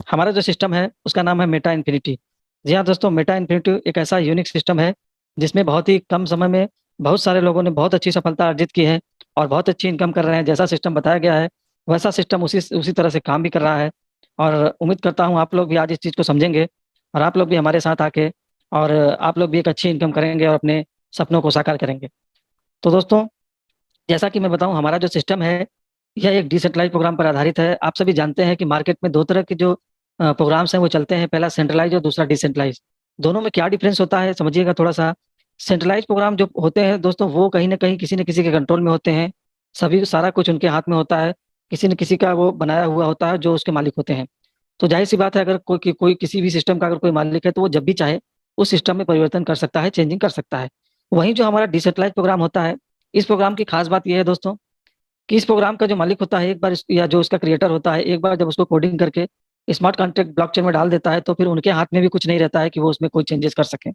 हमारा जो सिस्टम है उसका नाम है मेटा इन्फिनिटी। जी हाँ दोस्तों, मेटा इन्फिनिटी एक ऐसा यूनिक सिस्टम है जिसमें बहुत ही कम समय में बहुत सारे लोगों ने बहुत अच्छी सफलता अर्जित की है और बहुत अच्छी इनकम कर रहे हैं। जैसा सिस्टम बताया गया है वैसा सिस्टम उसी उसी तरह से काम भी कर रहा है। और उम्मीद करता हूँ आप लोग भी आज इस चीज़ को समझेंगे और आप लोग भी हमारे साथ आके और आप लोग भी एक अच्छी इनकम करेंगे और अपने सपनों को साकार करेंगे। तो दोस्तों, जैसा कि मैं बताऊं, हमारा जो सिस्टम है यह एक डिसेंट्रलाइज प्रोग्राम पर आधारित है। आप सभी जानते हैं कि मार्केट में दो तरह के जो प्रोग्राम्स हैं वो चलते हैं, पहला सेंट्रलाइज और दूसरा डिसेंट्रलाइज। दोनों में क्या डिफरेंस होता है समझिएगा थोड़ा सा। सेंट्रलाइज प्रोग्राम जो होते हैं दोस्तों, वो कहीं ना कहीं किसी न किसी के कंट्रोल में होते हैं। सभी सारा कुछ उनके हाथ में होता है। किसी न किसी का वो बनाया हुआ होता है जो उसके मालिक होते हैं। तो जाहिर सी बात है, अगर कोई किसी भी सिस्टम का अगर कोई मालिक है तो वो जब भी चाहे उस सिस्टम में परिवर्तन कर सकता है, चेंजिंग कर सकता है। वहीं जो हमारा डिसेंट्रलाइज प्रोग्राम होता है, इस प्रोग्राम की खास बात यह है दोस्तों कि इस प्रोग्राम का जो मालिक होता है एक बार या जो उसका क्रिएटर होता है एक बार जब उसको कोडिंग करके स्मार्ट कॉन्ट्रैक्ट ब्लॉकचेन में डाल देता है तो फिर उनके हाथ में भी कुछ नहीं रहता है कि वो उसमें कोई चेंजेस कर सके।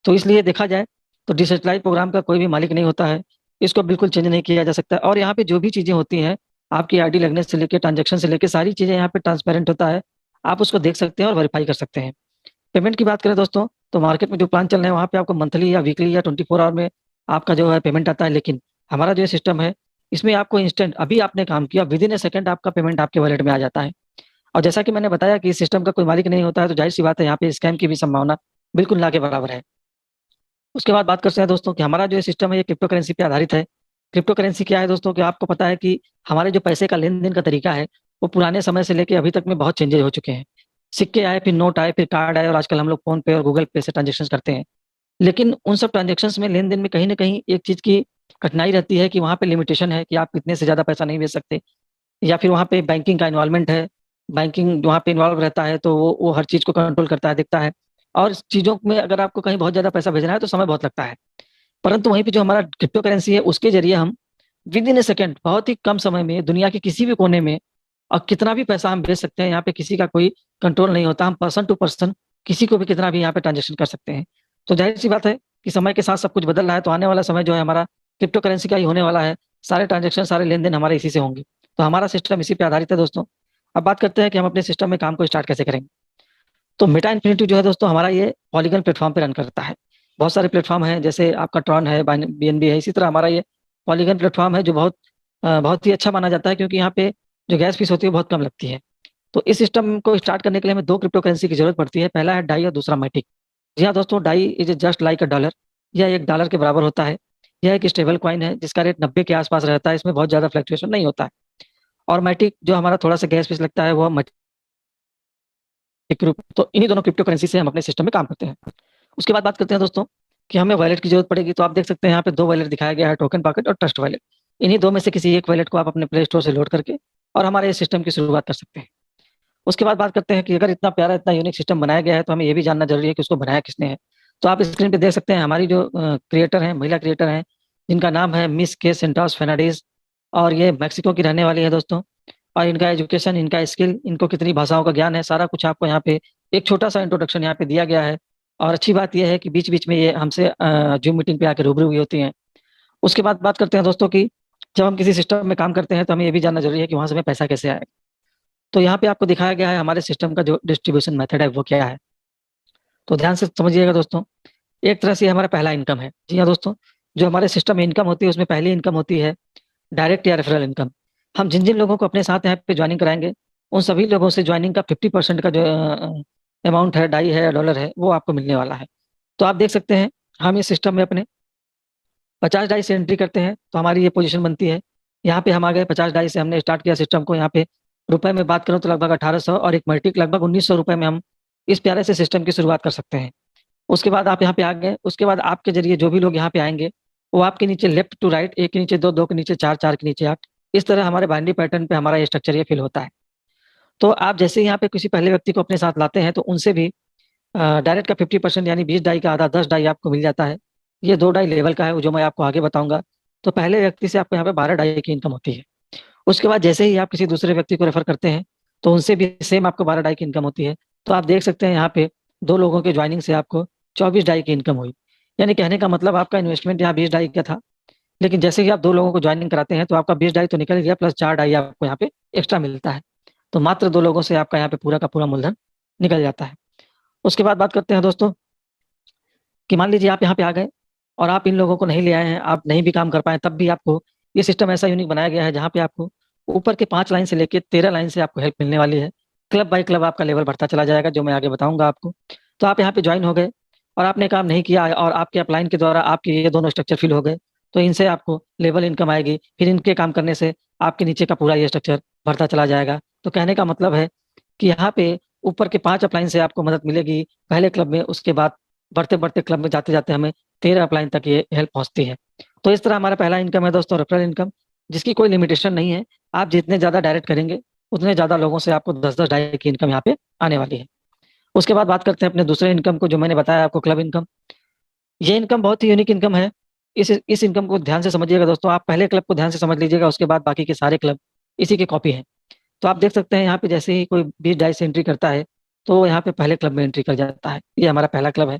तो इसलिए देखा जाए तो डिसेंट्रलाइज प्रोग्राम का कोई भी मालिक नहीं होता है। इसको बिल्कुल चेंज नहीं किया जा सकता और यहाँ पे जो भी चीजें होती हैं, आपकी आईडी लगने से लेके ट्रांजेक्शन से लेके सारी चीजें यहाँ पे ट्रांसपेरेंट होता है। आप उसको देख सकते हैं और वेरीफाई कर सकते हैं। पेमेंट की बात करें दोस्तों, तो मार्केट में जो प्लान चल रहे हैं वहाँ पे आपको मंथली या वीकली या 24 आवर में आपका जो है पेमेंट आता है। लेकिन हमारा जो ये सिस्टम है इसमें आपको इंस्टेंट, अभी आपने काम किया विद इन ए सेकंड आपका पेमेंट आपके वॉलेट में आ जाता है। और जैसा कि मैंने बताया कि इस सिस्टम का कोई मालिक नहीं होता है, तो जाहिर सी बात है यहाँ पे स्कैम की भी संभावना बिल्कुल ना के बराबर है। उसके बाद बात करते हैं दोस्तों कि हमारा जो सिस्टम है ये क्रिप्टो करेंसी पे आधारित है। क्रिप्टो करेंसी क्या है दोस्तों, कि आपको पता है कि हमारे जो पैसे का लेन देन का तरीका है वो पुराने समय से लेके अभी तक में बहुत चेंजेस हो चुके हैं। सिक्के आए, फिर नोट आए, फिर कार्ड आए और आजकल हम लोग फोन पे और गूगल पे से ट्रांजेक्शन करते हैं। लेकिन उन सब ट्रांजेक्शन्स में लेन देन में कहीं ना कहीं एक चीज की कठिनाई रहती है कि वहाँ पे लिमिटेशन है कि आप इतने से ज्यादा पैसा नहीं भेज सकते। या फिर वहाँ पे बैंकिंग का इन्वॉल्वमेंट है। बैंकिंग वहाँ पे इन्वॉल्व रहता है तो वो हर चीज को कंट्रोल करता है, देखता है। और इस चीजों में अगर आपको कहीं बहुत ज्यादा पैसा भेजना है तो समय बहुत लगता है। परंतु वहीं पे जो हमारा क्रिप्टो करेंसी है उसके जरिए हम विद इन ए सेकेंड बहुत ही कम समय में दुनिया के किसी भी कोने में और कितना भी पैसा हम भेज सकते हैं। यहाँ पे किसी का कोई कंट्रोल नहीं होता, हम पर्सन टू पर्सन किसी को भी कितना भी यहाँ पे ट्रांजेक्शन कर सकते हैं। तो जाहिर सी बात है कि समय के साथ सब कुछ बदल रहा है, तो आने वाला समय जो है हमारा क्रिप्टो करेंसी का ही होने वाला है। सारे ट्रांजेक्शन सारे लेन देन हमारे इसी से होंगे। तो हमारा सिस्टम इसी पे आधारित है दोस्तों। अब बात करते हैं कि हम अपने सिस्टम में काम को स्टार्ट कैसे करेंगे। तो मेटा इन्फिनिटी जो है दोस्तों हमारा ये पॉलीगन प्लेटफॉर्म पे रन करता है। बहुत सारे प्लेटफॉर्म हैं, जैसे आपका ट्रॉन है, बीएनबी है, इसी तरह हमारा ये पॉलीगन प्लेटफॉर्म है जो बहुत ही अच्छा माना जाता है, क्योंकि यहाँ पे जो गैस फीस होती है वो बहुत कम लगती है। तो इस सिस्टम को स्टार्ट करने के लिए हमें दो क्रिप्टो करेंसी की जरूरत पड़ती है, पहला है डाई और दूसरा मैटिक। जी हाँ दोस्तों, die is just like a dollar. यह एक डॉलर के बराबर होता है। यह एक स्टेबल कॉइन है जिसका रेट 90 के आसपास रहता है, इसमें बहुत ज्यादा फ्लक्चुएशन नहीं होता है। और मैटिक जो हमारा थोड़ा सा गैस फीस लगता है वो एक रूप। तो इन्हीं दोनों क्रिप्टो करेंसी से हम अपने सिस्टम में काम करते हैं। उसके बाद बात करते हैं दोस्तों कि हमें वॉलेट की जरूरत पड़ेगी। तो आप देख सकते हैं यहाँ पे दो वॉलेट दिखाया गया है, टोकन पॉकेट और ट्रस्ट वॉलेट। इन्हीं दो में से किसी एक वॉलेट को आप अपने प्ले स्टोर से लोड करके और हमारे इस सिस्टम की शुरुआत कर सकते हैं। उसके बाद बात करते हैं कि अगर इतना प्यारा इतना यूनिक सिस्टम बनाया गया है तो हमें ये भी जानना जरूरी है कि उसको बनाया किसने है। तो आप स्क्रीन पे देख सकते हैं हमारी जो क्रिएटर हैं, महिला क्रिएटर हैं, जिनका नाम है मिस के सेंटोस फेर्नांडीज। और ये मैक्सिको की रहने वाली है दोस्तों। और इनका एजुकेशन, इनका स्किल, इनको कितनी भाषाओं का ज्ञान है, सारा कुछ आपको यहाँ पे एक छोटा सा इंट्रोडक्शन यहाँ पे दिया गया है। और अच्छी बात यह है कि बीच बीच में ये हमसे जूम मीटिंग पे आके रूबरू हुई होती हैं। उसके बाद बात करते हैं दोस्तों की जब हम किसी सिस्टम में काम करते हैं तो हमें ये भी जानना जरूरी है कि वहां से हमें पैसा कैसे आएगा। तो यहाँ पे आपको दिखाया गया है हमारे सिस्टम का जो डिस्ट्रीब्यूशन मेथड है वो क्या है। तो ध्यान से समझिएगा दोस्तों। एक तरह से हमारा पहला इनकम है। जी हाँ दोस्तों, जो हमारे सिस्टम में इनकम होती है उसमें पहली इनकम होती है डायरेक्ट या रेफरल इनकम। हम जिन जिन लोगों को अपने साथ यहाँ पे ज्वाइनिंग कराएंगे उन सभी लोगों से ज्वाइनिंग का 50% का जो अमाउंट है, डाई है, डॉलर है, वो आपको मिलने वाला है। तो आप देख सकते हैं हम इस सिस्टम में अपने 50 डाई से एंट्री करते हैं तो हमारी ये पोजीशन बनती है। यहाँ पे हम आ गए, 50 डाई से हमने स्टार्ट किया सिस्टम को। यहाँ पे रुपए में बात करूँ तो लगभग 1800 और एक मल्टी लगभग 1900 रुपए में हम इस प्यारे से सिस्टम की शुरुआत कर सकते हैं। उसके बाद आप यहाँ पे आ गए, उसके बाद आपके जरिए जो भी लोग यहाँ पे आएंगे वो आपके नीचे लेफ्ट टू राइट, एक के नीचे दो, दो के नीचे चार, चार के नीचे आठ, इस तरह हमारे बाइनरी पैटर्न पे हमारा ये स्ट्रक्चर ये फिल होता है। तो आप जैसे ही यहाँ पे किसी पहले व्यक्ति को अपने साथ लाते हैं तो उनसे भी डायरेक्ट का 50% यानी 20 डाई का आधा 10 डाई आपको मिल जाता है। ये 2 डाई लेवल का है जो मैं आपको आगे बताऊंगा। तो पहले व्यक्ति से आपको यहाँ पे 12 डाई की इनकम होती है। उसके बाद जैसे ही आप किसी दूसरे व्यक्ति को रेफर करते हैं तो उनसे भी सेम आपको 12 डाई की इनकम होती है। तो आप देख सकते हैं यहाँ पे दो लोगों के ज्वाइनिंग से आपको 24 डाई की इनकम हुई। यानी कहने का मतलब आपका इन्वेस्टमेंट यहाँ 20 डाई का था, लेकिन जैसे ही आप दो लोगों को ज्वाइनिंग कराते हैं तो आपका 20 डाई तो निकल गया, प्लस 4 डाई आपको यहाँ पे एक्स्ट्रा मिलता है। तो मात्र 2 लोगों से आपका यहाँ पे पूरा का पूरा मूलधन निकल जाता है। उसके बाद बात करते हैं दोस्तों कि मान लीजिए आप यहाँ पे आ गए और आप इन लोगों को नहीं ले आए हैं, आप नहीं भी काम कर पाए, तब भी आपको ये सिस्टम ऐसा यूनिक बनाया गया है जहाँ पे आपको ऊपर के 5 लाइन से लेके 13 लाइन से आपको हेल्प मिलने वाली है। क्लब बाय क्लब आपका लेवल बढ़ता चला जाएगा, जो मैं आगे बताऊंगा आपको। तो आप यहाँ पे ज्वाइन हो गए और आपने काम नहीं किया और आपके अपलाइन के द्वारा आपके ये दोनों स्ट्रक्चर फिल हो गए, तो इनसे आपको लेवल इनकम आएगी। फिर इनके काम करने से आपके नीचे का पूरा ये स्ट्रक्चर बढ़ता चला जाएगा। तो कहने का मतलब है कि यहाँ पे ऊपर के 5 अपलाइन से आपको मदद मिलेगी पहले क्लब में, उसके बाद बढ़ते बढ़ते क्लब में जाते जाते हमें 13 अपलाइन तक ये हेल्प पहुंचती है। तो इस तरह हमारा पहला इनकम है दोस्तों रेफरल इनकम, जिसकी कोई लिमिटेशन नहीं है। आप जितने ज्यादा डायरेक्ट करेंगे उतने ज्यादा लोगों से आपको 10-10 डायरेक्ट की इनकम यहाँ पे आने वाली है। उसके बाद बात करते हैं अपने दूसरे इनकम को, जो मैंने बताया आपको, क्लब इनकम। ये इनकम बहुत ही यूनिक इनकम है। इस इनकम को ध्यान से समझिएगा दोस्तों, आप पहले क्लब को ध्यान से समझ लीजिएगा, उसके बाद बाकी के सारे क्लब इसी की कॉपी है। तो आप देख सकते हैं यहाँ पे जैसे ही कोई 20 डाई से एंट्री करता है तो वो यहाँ पे पहले क्लब में एंट्री कर जाता है। ये हमारा पहला क्लब है।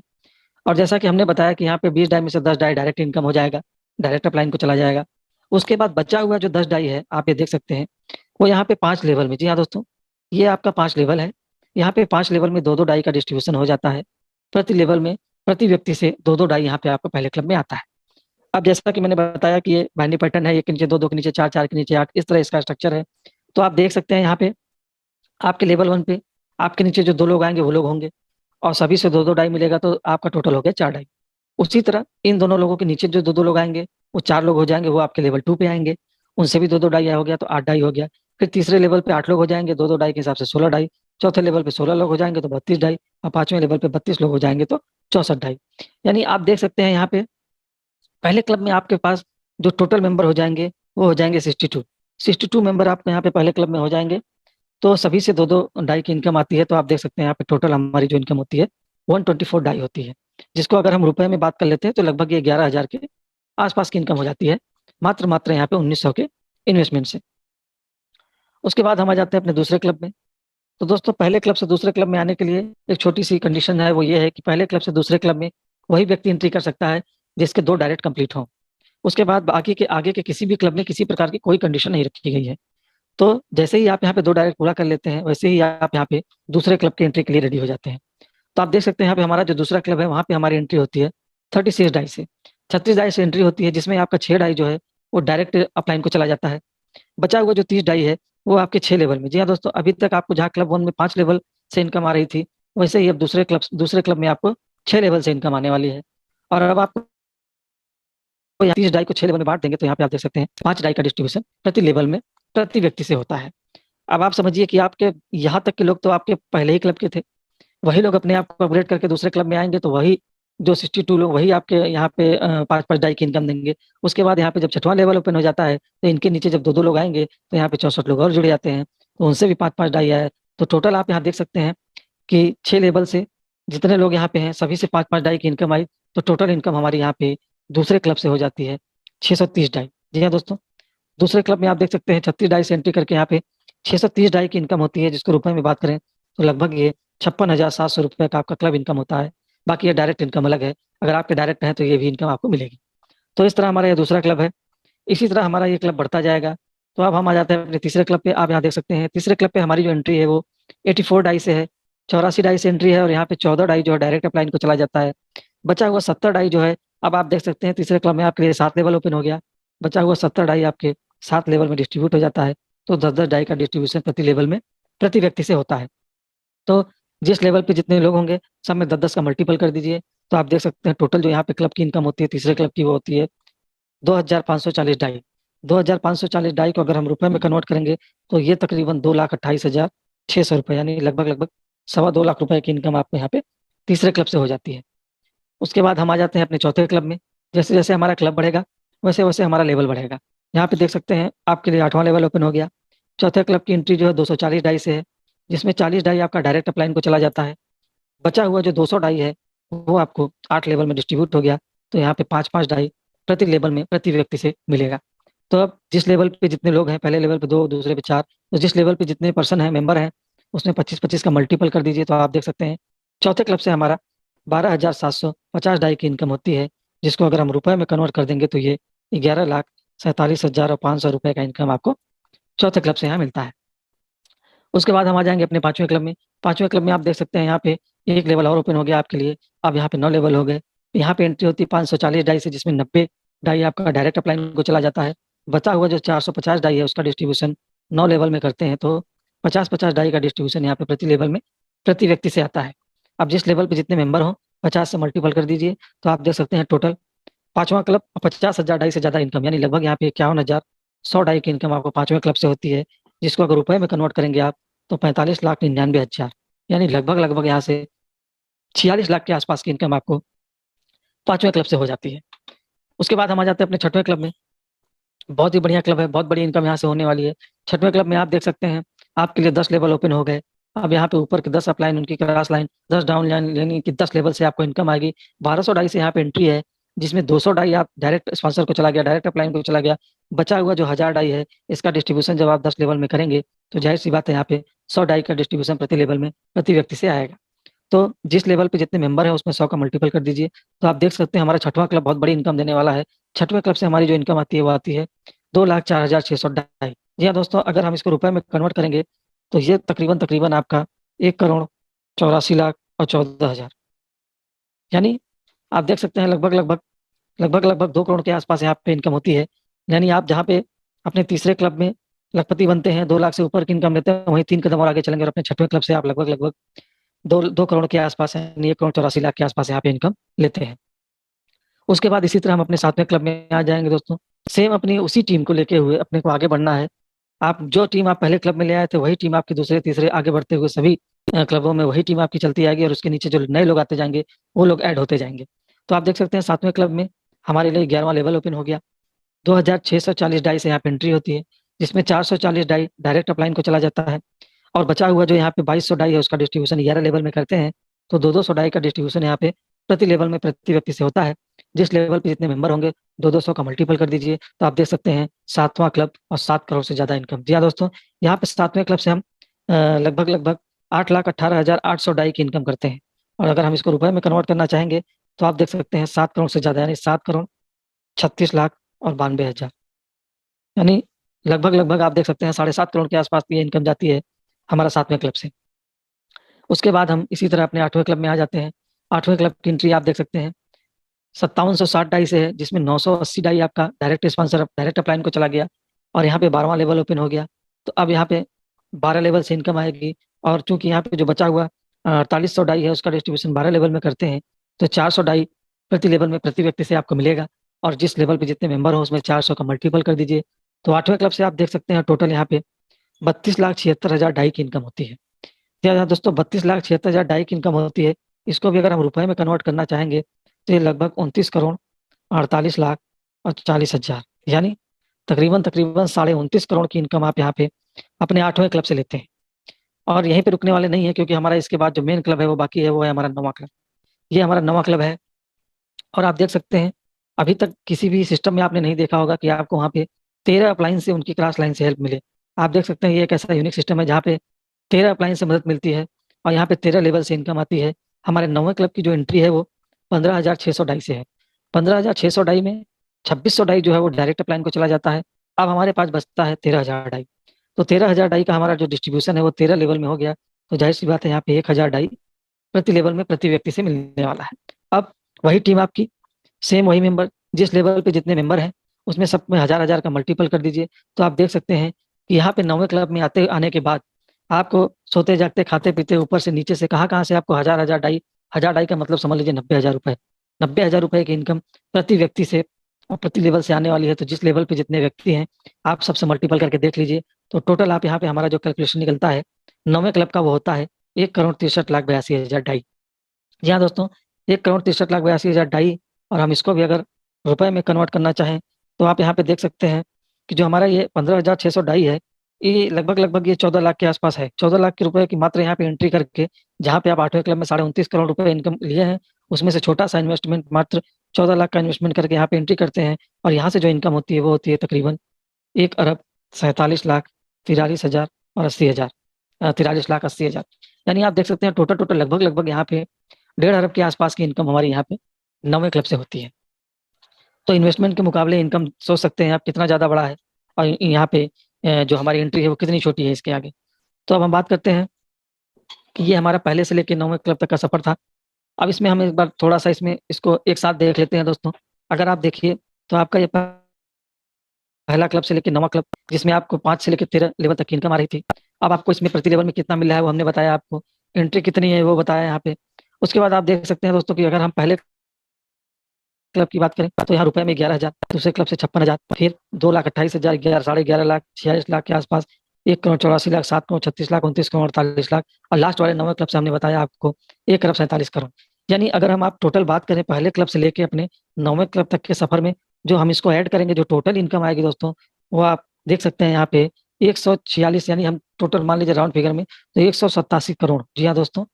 और जैसा कि हमने बताया कि यहाँ पे 20 डाई में से 10 डाई डायरेक्ट इनकम हो जाएगा, डायरेक्ट अपलाइन को चला जाएगा। उसके बाद बचा हुआ जो 10 डाई है, आप ये देख सकते हैं, वो यहाँ पे 5 लेवल में, जी हाँ दोस्तों, ये आपका 5 लेवल है। यहाँ पे 5 लेवल में 2-2 डाई का डिस्ट्रीब्यूशन हो जाता है। प्रति लेवल में प्रति व्यक्ति से 2-2 डाई यहाँ पे आपको पहले क्लब में आता है। अब जैसा कि मैंने बताया कि ये बाइनरी पैटर्न है, 1 के नीचे 2, 2 के नीचे 4, 4 के नीचे 8, इस तरह इसका स्ट्रक्चर है। तो आप देख सकते हैं यहाँ पे आपके लेवल 1 पे आपके नीचे जो 2 लोग आएंगे वो लोग होंगे, और सभी से 2-2 डाई मिलेगा, तो आपका टोटल हो गया 4 डाई। उसी तरह इन दोनों लोगों के नीचे जो 2-2 लोग आएंगे वो 4 लोग हो जाएंगे, वो आपके लेवल 2 पे आएंगे, उनसे भी 2-2 डाई हो गया, तो 8 डाई हो गया। फिर तीसरे लेवल पे 8 लोग हो जाएंगे, 2-2 डाई के हिसाब से 16 डाई। चौथे लेवल पे 16 लोग हो जाएंगे तो 32 डाई, और पांचवें लेवल पे 32 लोग हो जाएंगे तो 64 डाई। यानी आप देख सकते हैं यहाँ पे पहले क्लब में आपके पास जो टोटल मेंबर हो जाएंगे वो हो जाएंगे 62 मेंबर आपके यहाँ पे पहले क्लब में हो जाएंगे। तो सभी से 2-2 डाई की इनकम आती है। तो आप देख सकते हैं यहाँ पे टोटल हमारी जो इनकम होती है 124 डाई होती है, जिसको अगर हम रुपए में बात कर लेते हैं तो लगभग ये 11,000 के आसपास की इनकम हो जाती है, मात्र मात्र यहाँ पे 1900 के इन्वेस्टमेंट से। उसके बाद हम आ जाते हैं अपने दूसरे क्लब में। तो दोस्तों पहले क्लब से दूसरे क्लब में आने के लिए एक छोटी सी कंडीशन है, वो ये है कि पहले क्लब से दूसरे क्लब में वही व्यक्ति एंट्री कर सकता है जिसके 2 डायरेक्ट कंप्लीट हों। उसके बाद बाकी के आगे के किसी भी क्लब में किसी प्रकार की कोई कंडीशन नहीं रखी गई है। तो जैसे ही आप यहाँ पे 2 डायरेक्ट पूरा कर लेते हैं, वैसे ही आप यहाँ पे दूसरे क्लब के एंट्री के लिए रेडी हो जाते हैं। तो आप देख सकते हैं यहाँ पे हमारा जो दूसरा क्लब है वहाँ पे हमारी एंट्री होती है 36 डाई से, 36 डाई से एंट्री होती है, जिसमें आपका 6 डाई जो है वो डायरेक्ट अपलाइन को चला जाता है। बचा हुआ जो 30 डाई है वो आपके 6 लेवल में। जी हाँ दोस्तों, अभी तक आपको जहाँ क्लब 1 में 5 लेवल से इनकम आ रही थी, वैसे ही अब दूसरे क्लब में आपको 6 लेवल से इनकम आने वाली है। और अब आपको 30 डाई को 6 लेवल में बांट देंगे तो यहाँ पे आप देख सकते हैं 5 डाई का डिस्ट्रीब्यूशन प्रति लेवल में प्रति व्यक्ति से होता है। अब आप समझिए कि आपके यहाँ तक के लोग तो आपके पहले ही क्लब के थे, वही लोग अपने आप को अपग्रेड करके दूसरे क्लब में आएंगे तो वही जो 62 लोग वही आपके यहाँ पे 5-5 डाई की इनकम देंगे। उसके बाद यहाँ पे जब 6वां लेवल ओपन हो जाता है तो इनके नीचे जब 2-2 लोग आएंगे तो यहाँ पे 64 लोग और जुड़ जाते हैं, तो उनसे भी 5-5 डाई आए। तो टोटल आप यहाँ देख सकते हैं कि 6 लेवल से जितने लोग यहाँ पे हैं सभी से 5-5 डाई की इनकम आई, तो टोटल इनकम हमारी यहाँ पे दूसरे क्लब से हो जाती है 630 डाई। जी हाँ दोस्तों, दूसरे क्लब में आप देख सकते हैं 36 डाई से एंट्री करके यहाँ पे 630 डाई की इनकम होती है, जिसको रुपए में बात करें तो लगभग ये 56,700 रुपये का आपका क्लब इनकम होता है। बाकी ये डायरेक्ट इनकम अलग है, अगर आपके डायरेक्ट है तो ये भी इनकम आपको मिलेगी। तो इस तरह हमारा ये दूसरा क्लब है। इसी तरह हमारा ये क्लब बढ़ता जाएगा। तो अब हम आ जाते हैं अपने तीसरे क्लब पे। आप यहाँ देख सकते हैं तीसरे क्लब पे हमारी जो एंट्री है वो 84 डाई से है, 84 डाई से एंट्री है, और यहाँ पे 14 डाई जो है डायरेक्ट अपलाइन को चला जाता है। बचा हुआ 70 डाई जो है, अब आप देख सकते हैं तीसरे क्लब में आपके लिए 7 लेवल ओपन हो गया, बचा हुआ 70 डाई आपके 7 लेवल में डिस्ट्रीब्यूट हो जाता है। तो 10-10 डाई का डिस्ट्रीब्यूशन प्रति लेवल में प्रति व्यक्ति से होता है। तो जिस लेवल पे जितने लोग होंगे सब में 10-10 का मल्टीपल कर दीजिए, तो आप देख सकते हैं टोटल जो यहाँ पे क्लब की इनकम होती है तीसरे क्लब की वो होती है 2,540 डाई। 2,540 डाई को अगर हम रुपए में कन्वर्ट करेंगे तो ये तकरीबन 2,28,600 रुपये, यानी लगभग लगभग 2.25 लाख रुपए की इनकम आपको यहाँ पे तीसरे क्लब से हो जाती है। उसके बाद हम आ जाते हैं अपने चौथे क्लब में। जैसे जैसे हमारा क्लब बढ़ेगा वैसे वैसे हमारा लेवल बढ़ेगा। यहाँ पे देख सकते हैं आपके लिए 8वां लेवल ओपन हो गया। चौथे क्लब की एंट्री जो है 240 डाई से है, जिसमें 40 डाई आपका डायरेक्ट अपलाइन को चला जाता है। बचा हुआ जो 200 डाई है वो आपको 8 लेवल में डिस्ट्रीब्यूट हो गया, तो यहाँ पे 5-5 डाई प्रति लेवल में प्रति व्यक्ति से मिलेगा। तो अब जिस लेवल पे जितने लोग हैं, पहले लेवल पे 2, दूसरे पे 4, तो जिस लेवल पे जितने पर्सन हैं, मेंबर हैं, उसमें 25-25 का मल्टीपल कर दीजिए, तो आप देख सकते हैं चौथे क्लब से हमारा 12,750 डाई की इनकम होती है, जिसको अगर हम रुपए में कन्वर्ट कर देंगे तो ये 11,47,500 रुपए का इनकम आपको चौथे क्लब से यहाँ मिलता है। उसके बाद हम आ जाएंगे अपने पांचवें क्लब में। पांचवें क्लब में आप देख सकते हैं यहाँ पे एक लेवल और ओपन हो गया आपके लिए। अब यहाँ पे 9 लेवल हो गए। यहाँ पे एंट्री होती है 540 डाई से, जिसमें 90 डाई आपका डायरेक्ट अपलाइन को चला जाता है। बचा हुआ जो 450 डाई है उसका डिस्ट्रीब्यूशन 9 लेवल में करते हैं, तो 50-50 डाई का डिस्ट्रीब्यूशन यहाँ पे प्रति लेवल में प्रति व्यक्ति से आता है। अब जिस लेवल पे जितने मेंबर हो 50 से मल्टीपल कर दीजिए, तो आप देख सकते हैं टोटल पांचवा क्लब 50,000 डाई से ज्यादा इनकम, यानी लगभग यहाँ पे 51,100 डाई की इनकम आपको पांचवें क्लब से होती है। जिसको अगर रुपए में कन्वर्ट करेंगे आप, तो 45,99,000, यानी लगभग लगभग यहाँ से 46 लाख के आसपास की इनकम आपको पांचवें क्लब से हो जाती है। उसके बाद हम आ जाते हैं अपने छठवें क्लब में। बहुत ही बढ़िया क्लब है, बहुत बड़ी इनकम यहाँ से होने वाली है। छठवें क्लब में आप देख सकते हैं आपके लिए 10 लेवल ओपन हो गए। अब यहाँ पे ऊपर के 10 अप लाइन, उनकी क्रॉस लाइन, 10 डाउन लाइन, यानी कि 10 लेवल से आपको इनकम आएगी। 1200 डाई से यहाँ पे एंट्री है, जिसमें 200 डाई आप डायरेक्ट स्पॉन्सर को चला गया, डायरेक्ट अप लाइन को चला गया। बचा हुआ जो 1000 डाई है, इसका डिस्ट्रीब्यूशन जब आप 10 लेवल में करेंगे, तो जाहिर सी बात है यहाँ पे 100 डाई का डिस्ट्रीब्यूशन प्रति लेवल में प्रति व्यक्ति से आएगा। तो जिस लेवल पे जितने मेंबर है उसमें 100 का मल्टीपल कर दीजिए, तो आप देख सकते हैं हमारा छठवां क्लब बहुत बड़ी इनकम देने वाला है। छठवें क्लब से हमारी जो इनकम आती है वो आती है 2,04,600 डाई। जी हाँ दोस्तों, अगर हम इसको रुपए में कन्वर्ट करेंगे, तो ये तकरीबन तकरीबन आपका 1,84,14 यानी आप देख सकते हैं लगभग लगभग 2 करोड़ के आसपास यहाँ पे इनकम होती है। यानी आप जहाँ पे अपने तीसरे क्लब में लखपति बनते हैं, 2 लाख से ऊपर की इनकम लेते हैं, वहीं 3 कदम और आगे चलेंगे और अपने छठवें क्लब से आप लगभग लगभग 2 करोड़ के आसपास, यानी 1,84 लाख के आसपास यहाँ पे इनकम लेते हैं। उसके बाद इसी तरह हम अपने सातवें क्लब में आ जाएंगे दोस्तों। सेम अपनी उसी टीम को लेके हुए अपने को आगे बढ़ना है। आप जो टीम आप पहले क्लब में ले आए थे, वही टीम आपकी दूसरे तीसरे आगे बढ़ते हुए सभी क्लबों में वही टीम आपकी चलती आएगी, और उसके नीचे जो नए लोग आते जाएंगे वो लोग ऐड होते जाएंगे। तो आप देख सकते हैं सातवें क्लब में हमारे लिए 11वां लेवल ओपन हो गया। 2,640 डाई से यहाँ पे एंट्री होती है, जिसमें 440 डाई डायरेक्ट अपलाइन को चला जाता है, और बचा हुआ जो यहाँ पे 2200 डाई है उसका डिस्ट्रीब्यूशन 11 लेवल में करते हैं। तो 200 डाई का डिस्ट्रीब्यूशन यहाँ पे प्रति लेवल में प्रति व्यक्ति से होता है। जिस लेवल पे जितने मेंबर होंगे 200 का मल्टीपल कर दीजिए, तो आप देख सकते हैं सातवां क्लब और 7 करोड़ से ज्यादा इनकम। जी हाँ दोस्तों, यहाँ पे सातवें क्लब से हम लगभग लगभग 8,18,800 डाई की इनकम करते हैं। और अगर हम इसको रुपए में कन्वर्ट करना चाहेंगे, तो आप देख सकते हैं 7 करोड़ से ज्यादा, यानी 7,36,92,000, यानी लगभग लगभग आप देख सकते हैं 7.5 करोड़ के आसपास की ये इनकम जाती है हमारा सातवें क्लब से। उसके बाद हम इसी तरह अपने आठवें क्लब में आ जाते हैं। आठवें क्लब की एंट्री आप देख सकते हैं 5760 डाई से है, जिसमें 980 डाई आपका डायरेक्ट स्पॉन्सर डायरेक्ट अपलाइन को चला गया, और यहाँ पे 12वां लेवल ओपन हो गया। तो अब यहाँ पे 12 लेवल से इनकम आएगी, और चूंकि यहाँ पे जो बचा हुआ 4800 डाई है उसका डिस्ट्रीब्यूशन 12 लेवल में करते हैं, तो 400 डाई प्रति लेवल में प्रति व्यक्ति से आपको मिलेगा। और जिस लेवल पे जितने मेंबर हो उसमें 400 का मल्टीपल कर दीजिए, तो आठवें क्लब से आप देख सकते हैं टोटल यहाँ पे 32,76,000 डाई की इनकम होती है। या दोस्तों 32,76,000 डाई की इनकम होती है। इसको भी अगर हम रुपए में कन्वर्ट करना चाहेंगे, तो ये लगभग 29,48,40,40,000, यानी तकरीबन तकरीबन 29.5 करोड़ की इनकम आप यहाँ पे अपने आठवें क्लब से लेते हैं। और यहीं पे रुकने वाले नहीं है, क्योंकि हमारा इसके बाद जो मेन क्लब है वो बाकी है, वो है हमारा 9वां क्लब। ये हमारा 9वां क्लब है। और आप देख सकते हैं अभी तक किसी भी सिस्टम में आपने नहीं देखा होगा कि आपको वहाँ पे 13 अपलाइन से उनकी क्रॉस लाइन से हेल्प मिले। आप देख सकते हैं ये एक ऐसा यूनिक सिस्टम है जहाँ पे 13 अपलाइन से मदद मिलती है, और यहाँ पे 13 लेवल से इनकम आती है। हमारे 9वें क्लब की जो एंट्री है वो 15,600 डाई से है। 15,600 डाई में 2,600 डाई जो है वो डायरेक्ट अपलाइन को चला जाता है। अब हमारे पास बचता है 13,000 डाई। तो 13,000 डाई का हमारा जो डिस्ट्रीब्यूशन है वो 13 लेवल में हो गया। तो जाहिर सी बात है यहाँ पे 1,000 डाई प्रति लेवल में प्रति व्यक्ति से मिलने वाला है। अब वही टीम आपकी, सेम वही मेंबर, जिस लेवल पे जितने मेंबर हैं उसमें सब में 1,000 का मल्टीपल कर दीजिए, तो आप देख सकते हैं कि यहाँ पे 9वें क्लब में आते आने के बाद आपको सोते जागते खाते पीते ऊपर से नीचे से कहाँ कहाँ से आपको 1,000 डाई, 1,000 डाई का मतलब समझ लीजिए 90,000 रुपए, 90,000 रुपए की इनकम प्रति व्यक्ति से और प्रति लेवल से आने वाली है। तो जिस लेवल पे जितने व्यक्ति हैं आप सबसे मल्टीपल करके देख लीजिए, तो टोटल आप यहाँ पे हमारा जो कैलकुलेशन निकलता है 9वें क्लब का वो होता है 1,63,82,000 डाई। जी हाँ दोस्तों, 1,63,82,000 डाई। और हम इसको भी अगर रुपए में कन्वर्ट करना चाहें, तो आप यहाँ पे देख सकते हैं कि जो हमारा ये 15,600 डाई है, ये लगभग लगभग ये 14 लाख के आसपास है। 14 लाख के रुपए की मात्र यहाँ पे एंट्री करके, जहाँ पे आप आठवें क्लब में 29.5 करोड़ रुपए इनकम लिए हैं, उसमें से छोटा सा इन्वेस्टमेंट मात्र 14 लाख का इन्वेस्टमेंट करके यहाँ पे एंट्री करते हैं, और यहाँ से जो इनकम होती है वो होती है तकरीबन 1,47,43,80,000 और 43,80,000। यानी आप देख सकते हैं टोटल टोटल लगभग लगभग यहाँ पे 1.5 अरब के आसपास की इनकम हमारी यहाँ पे 9वें क्लब से होती है। तो इन्वेस्टमेंट के मुकाबले इनकम सोच सकते हैं आप कितना ज्यादा बड़ा है, और यहाँ पे जो हमारी एंट्री है वो कितनी छोटी है इसके आगे। तो अब हम बात करते हैं कि ये हमारा पहले से लेकर 9वें क्लब तक का सफर था। अब इसमें हम एक बार थोड़ा-सा इसमें इसको एक साथ देख लेते हैं दोस्तों। अगर आप देखिए तो आपका ये पहला क्लब से लेके 9वां क्लब जिसमें आपको 5 से लेके 13 लेवल तक की इनकम आ रही थी। अब आपको इसमें प्रति लेवल में कितना मिल रहा है वो हमने बताया आपको। एंट्री कितनी है वो बताया यहाँ पे। उसके बाद आप देख सकते हैं दोस्तों कि अगर हम पहले क्लब की बात करें तो यहाँ रुपए में 11,000, दूसरे क्लब से 56,000, फिर 2,28,000, 11 साढ़े 11 लाख, 46 लाख के आसपास, 1,84,00,000, 7,36,00,000, 29,38,00,000, 48,00,000 और लास्ट वाले 9वें क्लब से हमने बताया आपको 1,47,00,000। यानी अगर हम आप टोटल बात करें पहले क्लब से लेके अपने 9वें क्लब तक के सफर में जो हम इसको ऐड करेंगे, जो टोटल इनकम आएगी दोस्तों, वो आप देख सकते हैं यहाँ पे 146, यानी हम टोटल मान लीजिए राउंड फिगर में तो 187 करोड़। जी हाँ दोस्तों,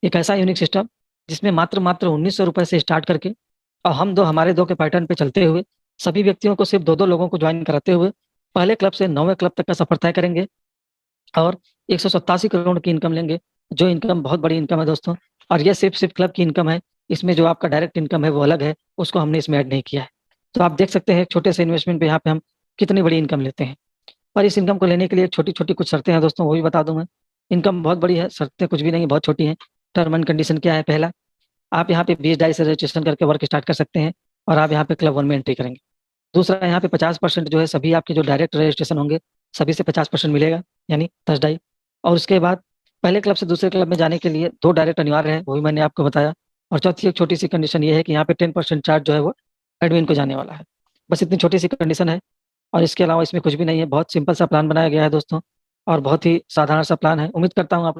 एक ऐसा यूनिक सिस्टम जिसमें मात्र 1900 रुपए से स्टार्ट करके और हम दो हमारे दो के पैटर्न पे चलते हुए सभी व्यक्तियों को सिर्फ दो दो लोगों को ज्वाइन कराते हुए पहले क्लब से 9वें क्लब तक का सफर तय करेंगे और 187 करोड़ की इनकम लेंगे, जो इनकम बहुत बड़ी इनकम है दोस्तों। और ये सिर्फ क्लब की इनकम है, इसमें जो आपका डायरेक्ट इनकम है वो अलग है, उसको हमने इसमें ऐड नहीं किया है। तो आप देख सकते हैं एक छोटे से इन्वेस्टमेंट पे यहाँ पे हम कितनी बड़ी इनकम लेते हैं। और इस इनकम को लेने के लिए छोटी छोटी कुछ शर्तें हैं दोस्तों, वो भी बता दूं मैं। इनकम बहुत बड़ी है, शर्तें कुछ भी नहीं है, बहुत छोटी हैं। टर्म एंड कंडीशन क्या है? पहला, आप यहाँ पे 20 डाई से रजिस्ट्रेशन करके वर्क स्टार्ट कर सकते हैं और आप यहाँ पे क्लब 1 में एंट्री करेंगे। दूसरा, यहाँ पे 50% जो है सभी आपके जो डायरेक्ट रजिस्ट्रेशन होंगे सभी से 50% मिलेगा, यानी 10 डाई। और उसके बाद पहले क्लब से दूसरे क्लब में जाने के लिए 2 डायरेक्ट अनिवार्य है, वो भी मैंने आपको बताया। और चौथी एक छोटी सी कंडीशन ये है कि यहाँ पे 10% चार्ज जो है वो एडमिन को जाने वाला है। बस इतनी छोटी सी कंडीशन है और इसके अलावा इसमें कुछ भी नहीं है। बहुत सिंपल सा प्लान बनाया गया है दोस्तों और बहुत ही साधारण सा प्लान है। उम्मीद करता हूँ आप